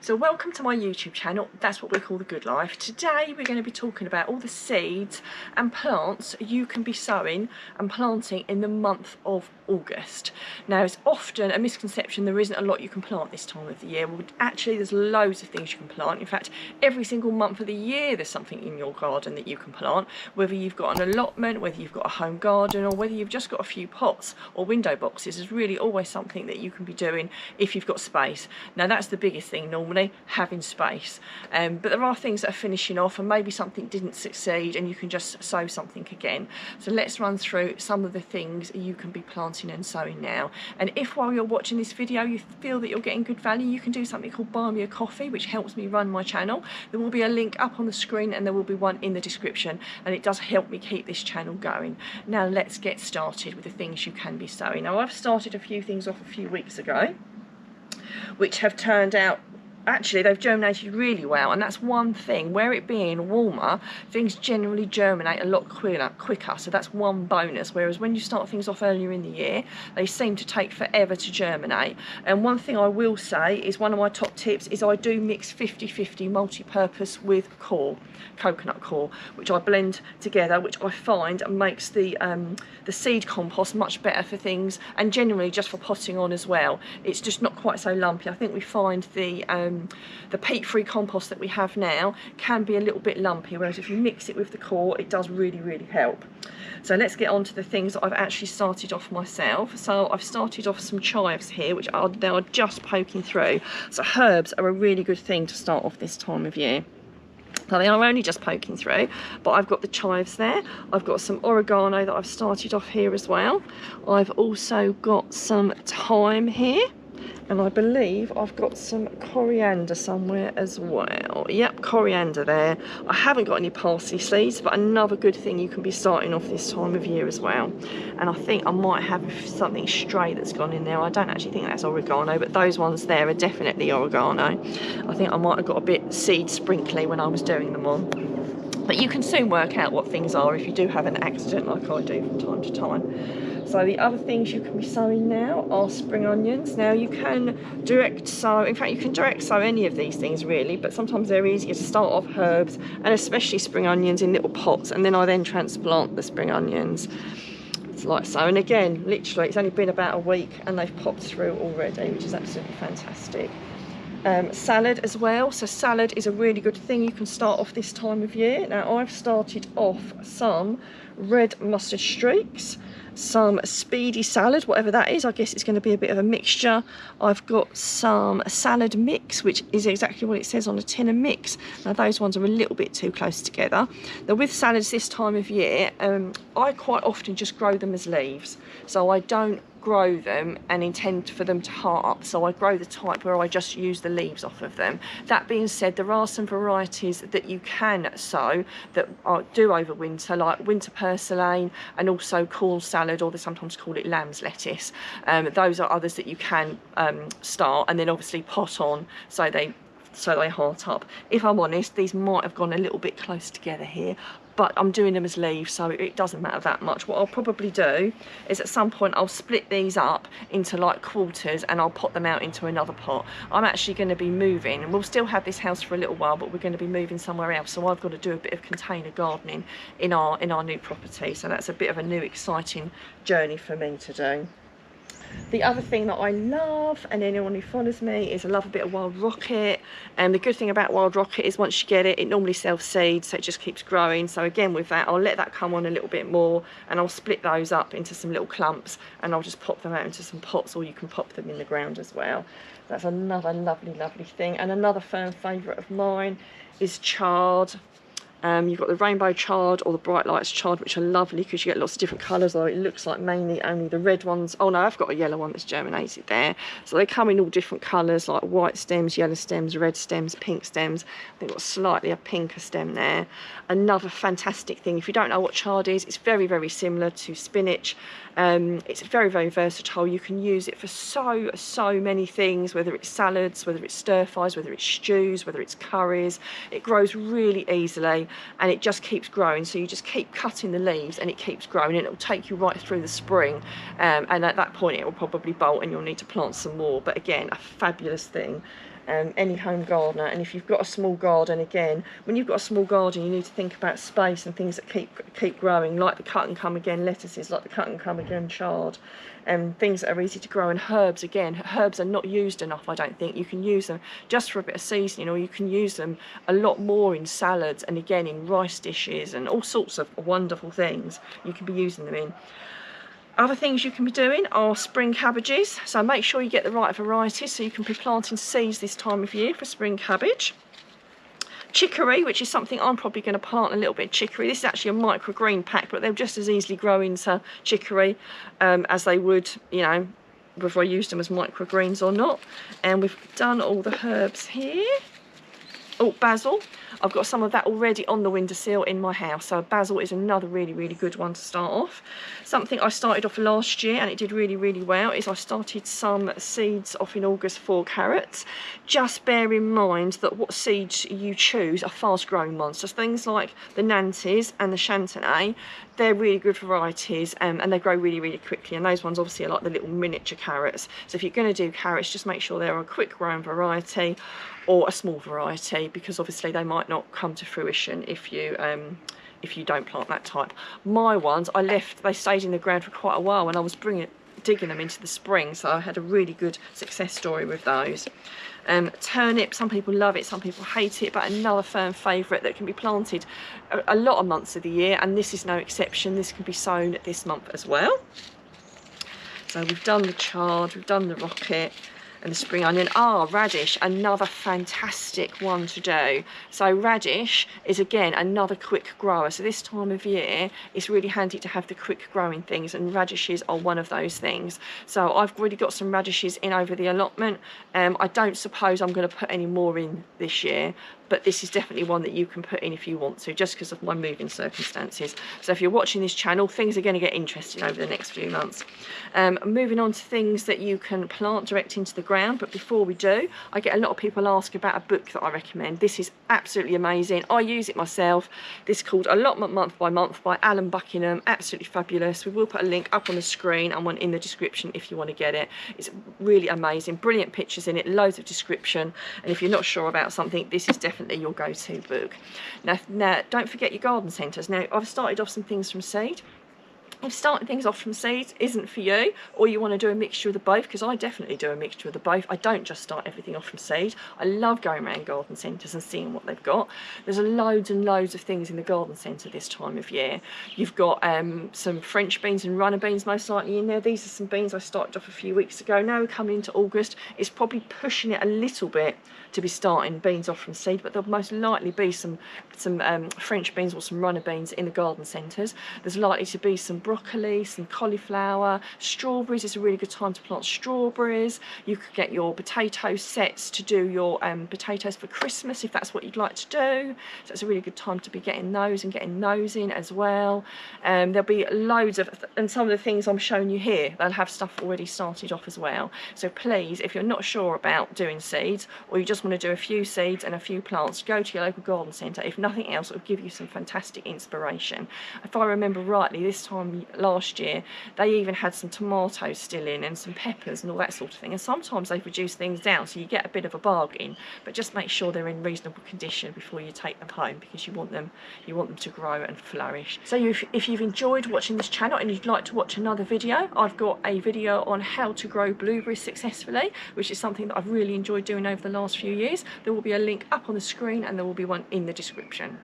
So welcome to my YouTube channel. That's what we call The Good Life. Today we're going to be talking about all the seeds and plants you can be sowing and planting in the month of August. Now, it's often a misconception there isn't a lot you can plant this time of the year. Well, actually there's loads of things you can plant. In fact, every single month of the year there's something in your garden that you can plant, whether you've got an allotment, whether you've got a home garden, or whether you've just got a few pots or window boxes. There's really always something that you can be doing if you've got space. Now, that's the biggest thing normally, having space. But there are things that are finishing off, and maybe something didn't succeed and you can just sow something again. So let's run through some of the things you can be planting and sowing now. And if while you're watching this video you feel that you're getting good value, you can do something called buy me a coffee, which helps me run my channel. There will be a link up on the screen and there will be one in the description, and it does help me keep this channel going. Now let's get started with the things you can be sowing. Now, I've started a few things off a few weeks ago which have turned out, actually they've germinated really well, and that's one thing. Where it being warmer, things generally germinate a lot quicker, so that's one bonus. Whereas when you start things off earlier in the year, they seem to take forever to germinate. And one thing I will say is, one of my top tips is I do mix 50-50 multi-purpose with coconut core, which I blend together, which I find makes the seed compost much better for things, and generally just for potting on as well. It's just not quite so lumpy. I think we find the peat-free compost that we have now can be a little bit lumpy, whereas if you mix it with the core, it does really help. So let's get on to the things that I've actually started off myself. So I've started off some chives here, which are now just poking through. So herbs are a really good thing to start off this time of year. So they are only just poking through, but I've got the chives there. I've got some oregano that I've started off here as well. I've also got some thyme here, and I believe I've got some coriander somewhere as well. Yep, coriander there. I haven't got any parsley seeds, but another good thing you can be starting off this time of year as well. And I think I might have something stray that's gone in there. I don't actually think that's oregano, but those ones there are definitely oregano. I think I might have got a bit seed sprinkly when I was doing them on. But you can soon work out what things are if you do have an accident like I do from time to time. So the other things you can be sowing now are spring onions. Now you can direct sow, in fact you can direct sow any of these things really, but sometimes they're easier to start off herbs, and especially spring onions, in little pots, and then I then transplant the spring onions. It's like so, and again, literally it's only been about a week and they've popped through already, which is absolutely fantastic. Salad as well. So salad is a really good thing you can start off this time of year. Now I've started off some red mustard streaks, some speedy salad, whatever that is. I guess it's going to be a bit of a mixture. I've got some salad mix, which is exactly what it says on the tin, a mix. Now those ones are a little bit too close together. Now with salads this time of year, I quite often just grow them as leaves, so I don't grow them and intend for them to heart up. So I grow the type where I just use the leaves off of them. That being said, there are some varieties that you can sow that do overwinter, like winter purslane and also corn salad, or they sometimes call it lamb's lettuce. Those are others that you can start and then obviously pot on so they heart up. If I'm honest, these might have gone a little bit close together here, but I'm doing them as leaves, so it doesn't matter that much. What I'll probably do is at some point I'll split these up into like quarters and I'll pot them out into another pot. I'm actually going to be moving, and we'll still have this house for a little while, but we're going to be moving somewhere else, so I've got to do a bit of container gardening in our new property. So that's a bit of a new exciting journey for me to do. The other thing that I love, and anyone who follows me, is I love a bit of wild rocket. And the good thing about wild rocket is once you get it, it normally self-seeds, so it just keeps growing. So again with that, I'll let that come on a little bit more, and I'll split those up into some little clumps, and I'll just pop them out into some pots, or you can pop them in the ground as well. That's another lovely thing. And another firm favourite of mine is chard. You've got the rainbow chard or the bright lights chard, which are lovely because you get lots of different colours, although it looks like mainly only the red ones. Oh no, I've got a yellow one that's germinated there. So they come in all different colours, like white stems, yellow stems, red stems, pink stems. They've got slightly a pinker stem there. Another fantastic thing, if you don't know what chard is, it's very similar to spinach. It's very versatile. You can use it for so many things, whether it's salads, whether it's stir fries, whether it's stews, whether it's curries. It grows really easily and it just keeps growing, so you just keep cutting the leaves and it keeps growing, and it'll take you right through the spring, and at that point it will probably bolt and you'll need to plant some more. But again, a fabulous thing any home gardener. And if you've got a small garden, again, when you've got a small garden, you need to think about space and things that keep growing, like the cut and come again lettuces, like the cut and come again chard, and things that are easy to grow. And herbs, again, herbs are not used enough, I don't think. You can use them just for a bit of seasoning, or you can use them a lot more in salads, and again in rice dishes, and all sorts of wonderful things you can be using them in. Other things you can be doing are spring cabbages, so make sure you get the right variety so you can be planting seeds this time of year for spring cabbage. Chicory, which is something I'm probably going to plant a little bit of chicory. This is actually a microgreen pack, but they'll just as easily grow into chicory as they would, you know, whether I used them as microgreens or not. And we've done all the herbs here. Oh, basil. I've got some of that already on the windowsill in my house, so basil is another really good one to start off. Something I started off last year and it did really well is I started some seeds off in August for carrots. Just bear in mind that what seeds you choose are fast growing ones, so things like the Nantes and the Chantenay, they're really good varieties, and they grow really quickly, and those ones obviously are like the little miniature carrots. So if you're going to do carrots, just make sure they're a quick growing variety or a small variety, because obviously they might not come to fruition if you don't plant that type. My ones, they stayed in the ground for quite a while, and I was digging them into the spring, so I had a really good success story with those. Turnip, some people love it, some people hate it, but another firm favourite that can be planted a lot of months of the year, and this is no exception. This can be sown this month as well. So we've done the chard, we've done the rocket, and the spring onion. Radish, another fantastic one to do. So radish is again another quick grower, so this time of year it's really handy to have the quick growing things, and radishes are one of those things. So I've already got some radishes in over the allotment. I don't suppose I'm going to put any more in this year, but this is definitely one that you can put in if you want to, just because of my moving circumstances. So if you're watching this channel, things are going to get interesting over the next few months. Moving on to things that you can plant direct into the ground, but before we do, I get a lot of people ask about a book that I recommend. This is absolutely amazing. I use it myself. This is called Allotment Month by Month by Alan Buckingham. Absolutely fabulous. We will put a link up on the screen and one in the description if you want to get it. It's really amazing. Brilliant pictures in it, loads of description, and if you're not sure about something, this is definitely your go-to book. Now don't forget your garden centres. Now I've started off some things from seed. If starting things off from seeds isn't for you, or you want to do a mixture of the both, because I definitely do a mixture of the both. I don't just start everything off from seed. I love going around garden centres and seeing what they've got. There's loads and loads of things in the garden centre this time of year. You've got some French beans and runner beans most likely in there. These are some beans I started off a few weeks ago. Now we're coming into August, it's probably pushing it a little bit to be starting beans off from seed, but there'll most likely be some French beans or some runner beans in the garden centres. There's likely to be some broccoli, some cauliflower, strawberries. It's a really good time to plant strawberries. You could get your potato sets to do your potatoes for Christmas if that's what you'd like to do. So it's a really good time to be getting those and getting those in as well. There'll be loads of, and some of the things I'm showing you here, they'll have stuff already started off as well. So please, if you're not sure about doing seeds, or you just want to do a few seeds and a few plants, go to your local garden centre. If nothing else, it will give you some fantastic inspiration. If I remember rightly, this time last year they even had some tomatoes still in and some peppers and all that sort of thing, and sometimes they've reduced things down so you get a bit of a bargain, but just make sure they're in reasonable condition before you take them home, because you want them to grow and flourish. So if you've enjoyed watching this channel and you'd like to watch another video, I've got a video on how to grow blueberries successfully, which is something that I've really enjoyed doing over the last few years. There will be a link up on the screen and there will be one in the description.